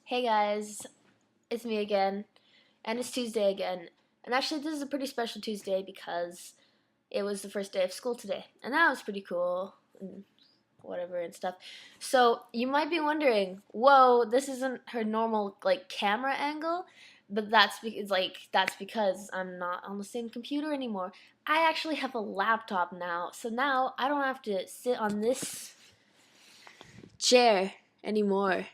Hey guys, it's me again, and it's Tuesday again. And actually, this is a pretty special Tuesday because it was the first day of school today, and that was pretty cool and whatever and stuff. So you might be wondering, whoa, this isn't her normal like camera angle, but that's because I'm not on the same computer anymore. I actually have a laptop now, so now I don't have to sit on this chair anymore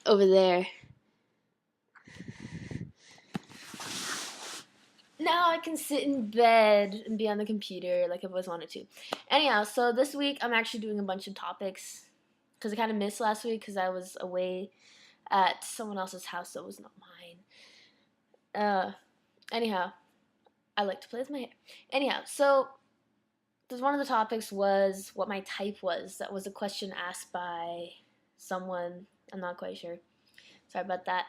over there. Now I can sit in bed and be on the computer like I've always wanted to. Anyhow, so this week I'm actually doing a bunch of topics because I kind of missed last week because I was away at someone else's house that was not mine. Anyhow, I like to play with my hair. Anyhow, so one of the topics was what my type was. That was a question asked by someone. I'm not quite sure. Sorry about that.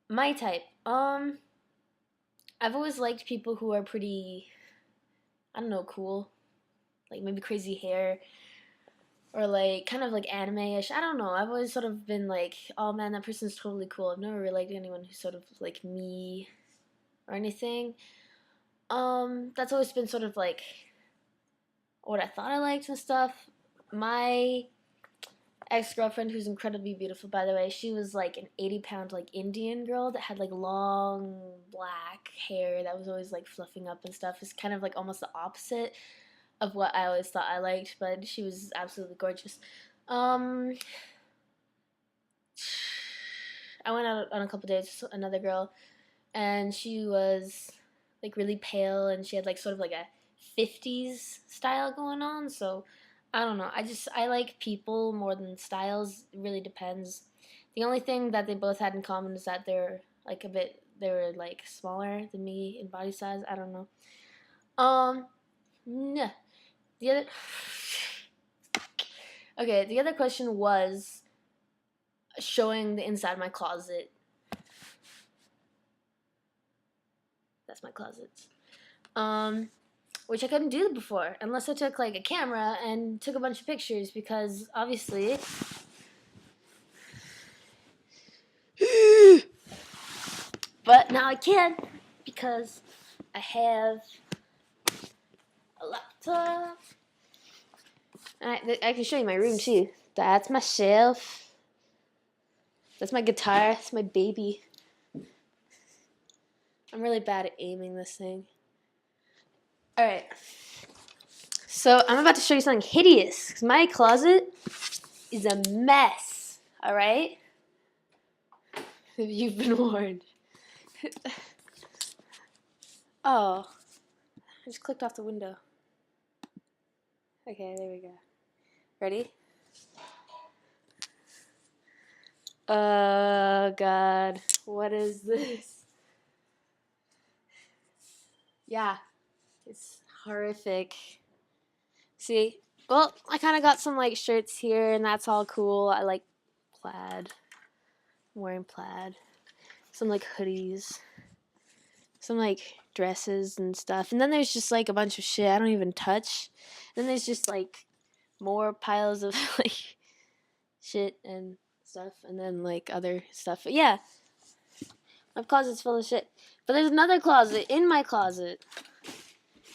My type. I've always liked people who are pretty, I don't know, cool. Like maybe crazy hair or like kind of like anime-ish. I don't know. I've always sort of been like, oh man, that person's totally cool. I've never really liked anyone who's sort of like me or anything. That's always been sort of like what I thought I liked and stuff. My ex-girlfriend, who's incredibly beautiful by the way, she was like an 80-pound like Indian girl that had like long black hair that was always like fluffing up and stuff. It's kind of like almost the opposite of what I always thought I liked, but she was absolutely gorgeous. I went out on a couple dates with another girl, and she was like really pale, and she had like sort of like a 50s style going on. So I don't know. I like people more than styles. It really depends. The only thing that they both had in common is that they were like smaller than me in body size. I don't know. Nah. The other Okay, the other question was showing the inside of my closet. That's my closet. Which I couldn't do before unless I took like a camera and took a bunch of pictures because obviously but now I can because I have a laptop. I can show you my room too. That's my shelf. That's my guitar. That's my baby. I'm really bad at aiming this thing. Alright. So I'm about to show you something hideous because my closet is a mess. Alright? You've been warned. Oh. I just clicked off the window. Okay, there we go. Ready? Oh, God. What is this? Yeah. It's horrific. See? Well, I kind of got some, like, shirts here, and that's all cool. I like plaid. I'm wearing plaid. Some, like, hoodies. Some, like, dresses and stuff. And then there's just, like, a bunch of shit I don't even touch. And then there's just, like, more piles of, like, shit and stuff. And then, like, other stuff. But, yeah. My closet's full of shit. But there's another closet in my closet.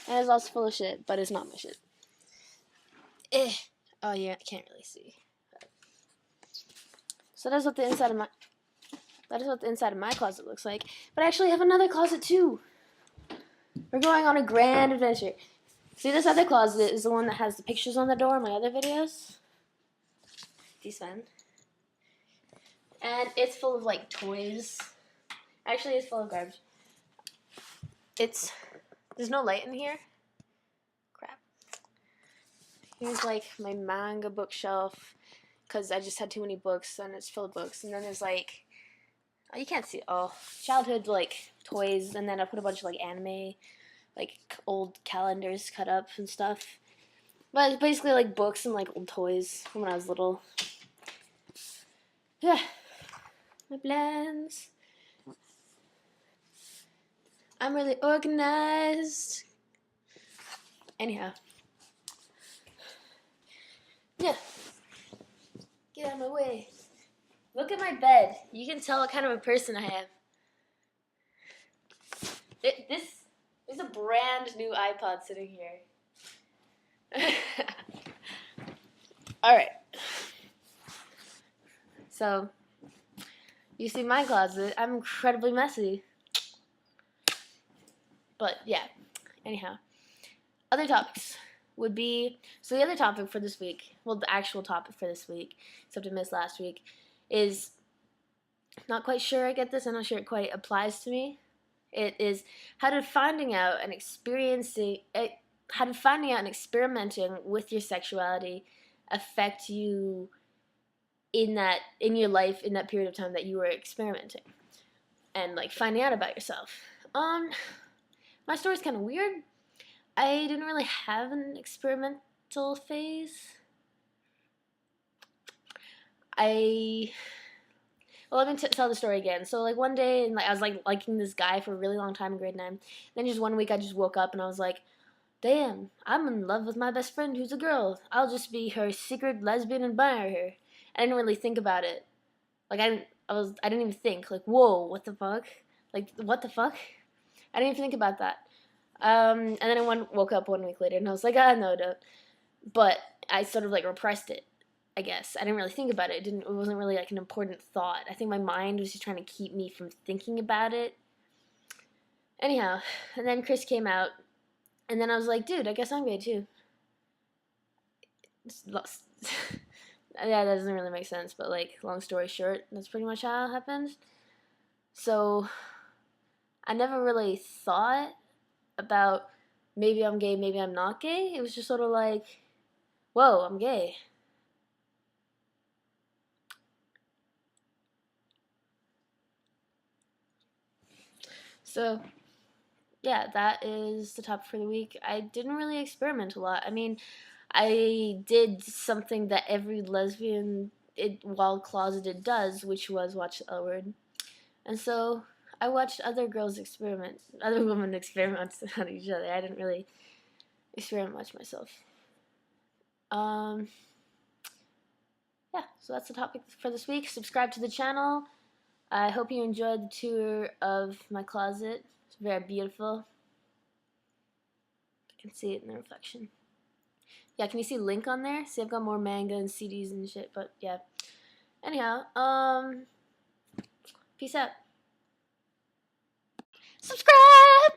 And it's also full of shit, but it's not my shit. Oh, yeah, I can't really see. So that's what the inside of my closet looks like. But I actually have another closet too. We're going on a grand adventure. See, this other closet is the one that has the pictures on the door in my other videos. These fun. And it's full of like toys. Actually, it's full of garbage. There's no light in here. Crap. Here's like my manga bookshelf because I just had too many books and it's full of books. And then there's like, oh, you can't see, childhood like toys. And then I put a bunch of like anime, like old calendars cut up and stuff. But it's basically like books and like old toys from when I was little. Yeah. My plans. I'm really organized. Anyhow. Yeah. Get out of my way. Look at my bed. You can tell what kind of a person I am. This is a brand new iPod sitting here. Alright. So, you see my closet. I'm incredibly messy. But, yeah. Anyhow. Other topics would be, so the other topic for this week, well, the actual topic for this week, except I missed last week, is, not quite sure I get this, I'm not sure it quite applies to me. It is how did finding out and experimenting with your sexuality affect you in your life in that period of time that you were experimenting and like finding out about yourself. My story's kind of weird. I didn't really have an experimental phase. Well, let me tell the story again. So, like, one day, and like, I was, like, liking this guy for a really long time in grade 9. Then just one week, I just woke up, and I was like, damn, I'm in love with my best friend who's a girl. I'll just be her secret lesbian and admire her. I didn't really think about it. Like, I didn't even think, like, whoa, what the fuck? Like, what the fuck? I didn't even think about that. And then I woke up 1 week later, and I was like, no, don't. But I sort of, like, repressed it, I guess. I didn't really think about it. It wasn't really, like, an important thought. I think my mind was just trying to keep me from thinking about it. Anyhow, and then Chris came out, and then I was like, dude, I guess I'm gay, too. Yeah, that doesn't really make sense, but, like, long story short, that's pretty much how it happened. So, I never really thought about maybe I'm gay, maybe I'm not gay. It was just sort of like, whoa, I'm gay. So, yeah, that is the topic for the week. I didn't really experiment a lot. I mean, I did something that every lesbian, while closeted, does, which was watch the L Word. And so I watched other women experiment on each other. I didn't really experiment much myself. Yeah, so that's the topic for this week. Subscribe to the channel. I hope you enjoyed the tour of my closet. It's very beautiful. You can see it in the reflection. Yeah, can you see Link on there? See, I've got more manga and CDs and shit, but yeah. Anyhow, peace out. Subscribe!